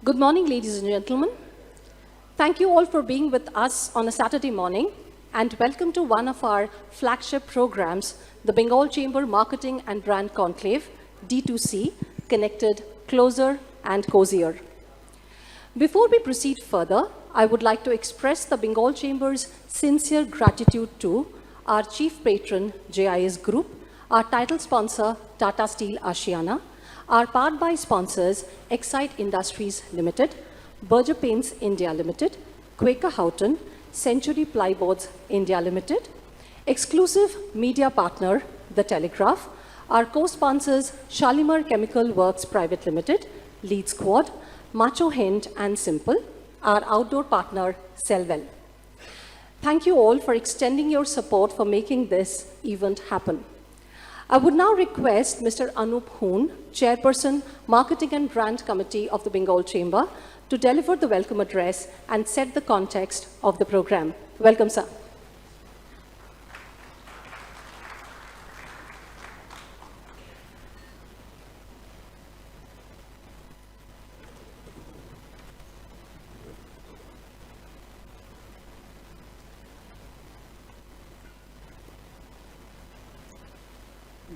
Good morning, ladies and gentlemen. Thank you all for being with us on a Saturday morning, and welcome to one of our flagship programs, the Bengal Chamber Marketing and Brand Conclave, D2C, Connected, Closer and Cozier. Before we proceed further, I would like to express the Bengal Chamber's sincere gratitude to our Chief Patron, JIS Group, our title sponsor, Tata Steel Ashiana, our part-buy sponsors, Excite Industries Limited, Berger Paints India Limited, Quaker Houghton, Century Plyboards India Limited, exclusive media partner, The Telegraph, our co-sponsors, Shalimar Chemical Works Private Limited, Lead Squad, Macho Hint and Simple, our outdoor partner, Selwell. Thank you all for extending your support for making this event happen. I would now request Mr. Anoop Hoon, Chairperson, Marketing and Brand Committee of the Bengal Chamber, to deliver the welcome address and set the context of the program. Welcome, sir.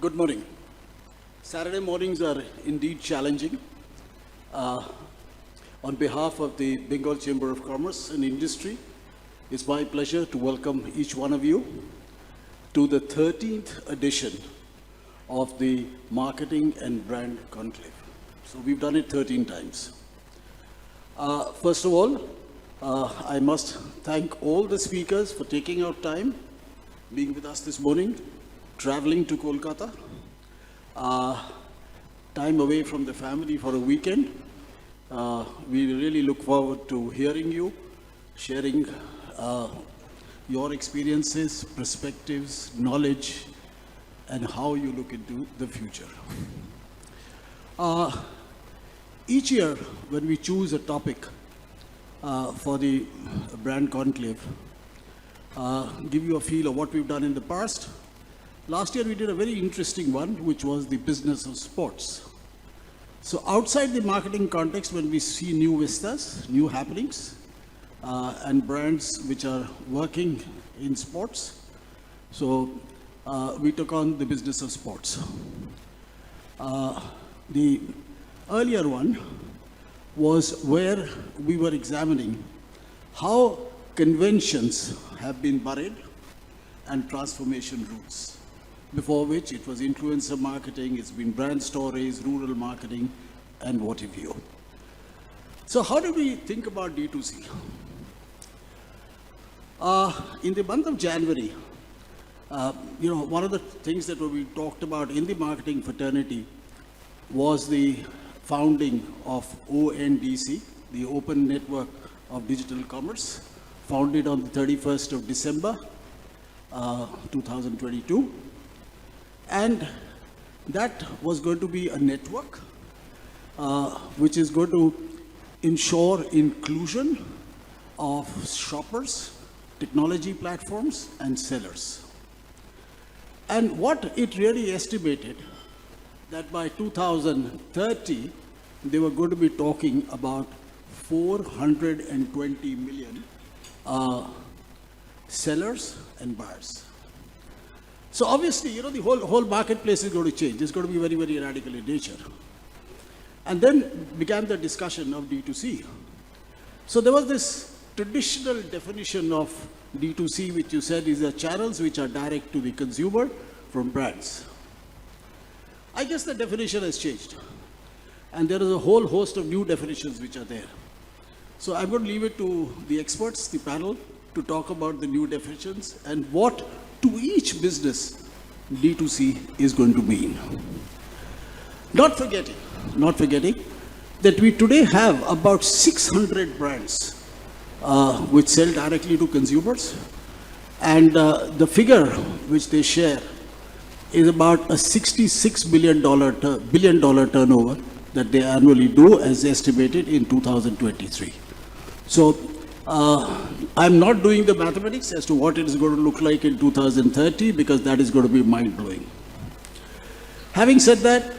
Good morning. Saturday mornings are indeed challenging. On behalf of the Bengal Chamber of Commerce and Industry, it's my pleasure to welcome each one of you to the 13th edition of the Marketing and Brand Conclave. So we've done it 13 times. First of all, I must thank all the speakers for taking out time, being with us this morning, traveling to Kolkata, time away from the family for a weekend. We really look forward to hearing you, sharing your experiences, perspectives, knowledge, and how you look into the future. Each year, when we choose a topic for the Brand Conclave, give you a feel of what we've done in the past. Last year, we did a very interesting one, which was the business of sports. So outside the marketing context, when we see new vistas, new happenings, and brands which are working in sports, so we took on the business of sports. The earlier one was where we were examining how conventions have been buried and transformation routes. Before which it was influencer marketing, it's been brand stories, rural marketing, and what have you. So how do we think about D2C? In the month of January, one of the things that we talked about in the marketing fraternity was the founding of ONDC, the Open Network of Digital Commerce, founded on the 31st of December, 2022. And that was going to be a network which is going to ensure inclusion of shoppers, technology platforms, and sellers. And what it really estimated that by 2030, they were going to be talking about 420 million sellers and buyers. So obviously, the whole marketplace is going to change. It's going to be very, very radical in nature. And then began the discussion of D2C. So there was this traditional definition of D2C, which you said is the channels which are direct to the consumer from brands. I guess the definition has changed. And there is a whole host of new definitions which are there. So I'm going to leave it to the experts, the panel, to talk about the new definitions and what to each business D2C is going to mean. Not forgetting that we today have about 600 brands which sell directly to consumers, and the figure which they share is about a $66 billion turnover that they annually do, as estimated in 2023. So I'm not doing the mathematics as to what it is going to look like in 2030, because that is going to be mind-blowing. Having said that,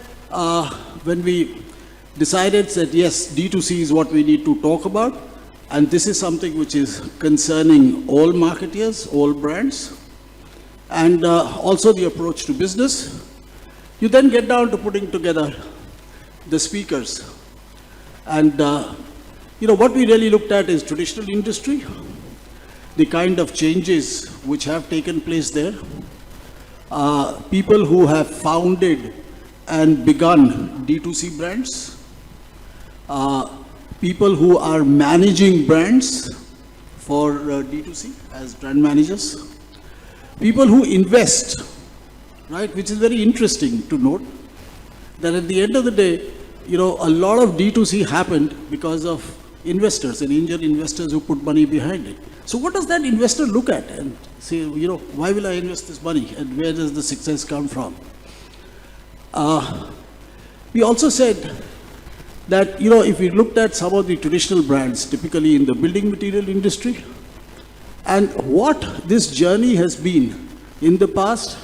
when we decided that yes, D2C is what we need to talk about, and this is something which is concerning all marketeers, all brands, and also the approach to business. You then get down to putting together the speakers. And what we really looked at is traditional industry, the kind of changes which have taken place there, people who have founded and begun D2C brands, people who are managing brands for D2C as brand managers, people who invest, right, which is very interesting to note that at the end of the day, a lot of D2C happened because of investors and angel investors who put money behind it. So what does that investor look at and say, why will I invest this money and where does the success come from? We also said that, if we looked at some of the traditional brands, typically in the building material industry, and what this journey has been in the past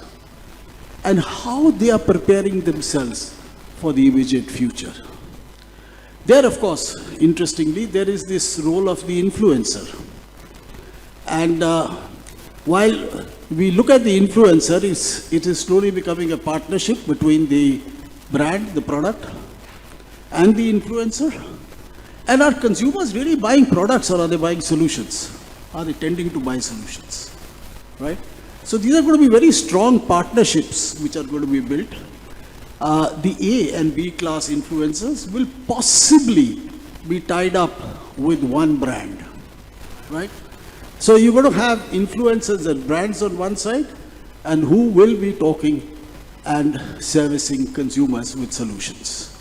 and how they are preparing themselves for the immediate future. There, of course, interestingly, there is this role of the influencer. And while we look at the influencer, it is slowly becoming a partnership between the brand, the product, and the influencer. And are consumers really buying products or are they buying solutions? Are they tending to buy solutions? Right? So these are going to be very strong partnerships which are going to be built. The A and B class influencers will possibly be tied up with one brand, right? So you're going to have influencers and brands on one side, and who will be talking and servicing consumers with solutions.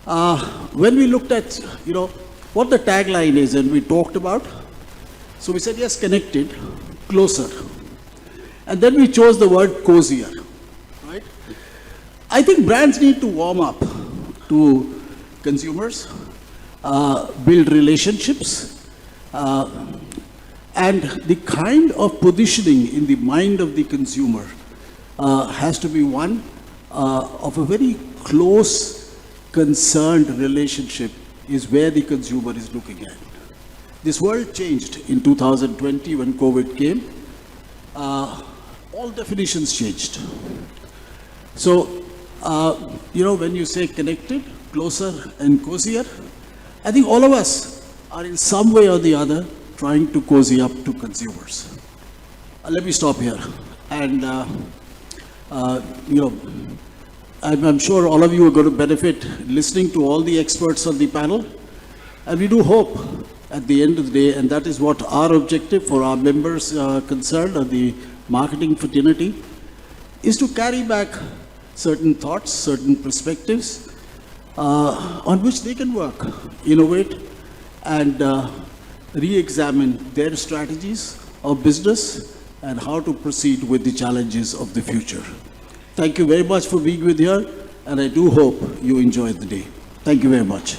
When we looked at, what the tagline is, and we talked about, so we said, yes, connected, closer. And then we chose the word cozier, right? I think brands need to warm up to consumers, build relationships, and the kind of positioning in the mind of the consumer has to be one of a very close, concerned relationship is where the consumer is looking at. This world changed in 2020 when COVID came. All definitions changed. So, when you say connected, closer and cozier, I think all of us are in some way or the other trying to cozy up to consumers. Let me stop here. And, I'm sure all of you are going to benefit listening to all the experts on the panel. And we do hope at the end of the day, and that is what our objective for our members concerned, or the marketing fraternity, is to carry back certain thoughts, certain perspectives on which they can work, innovate, and re-examine their strategies of business and how to proceed with the challenges of the future. Thank you very much for being with here, and I do hope you enjoyed the day. Thank you very much.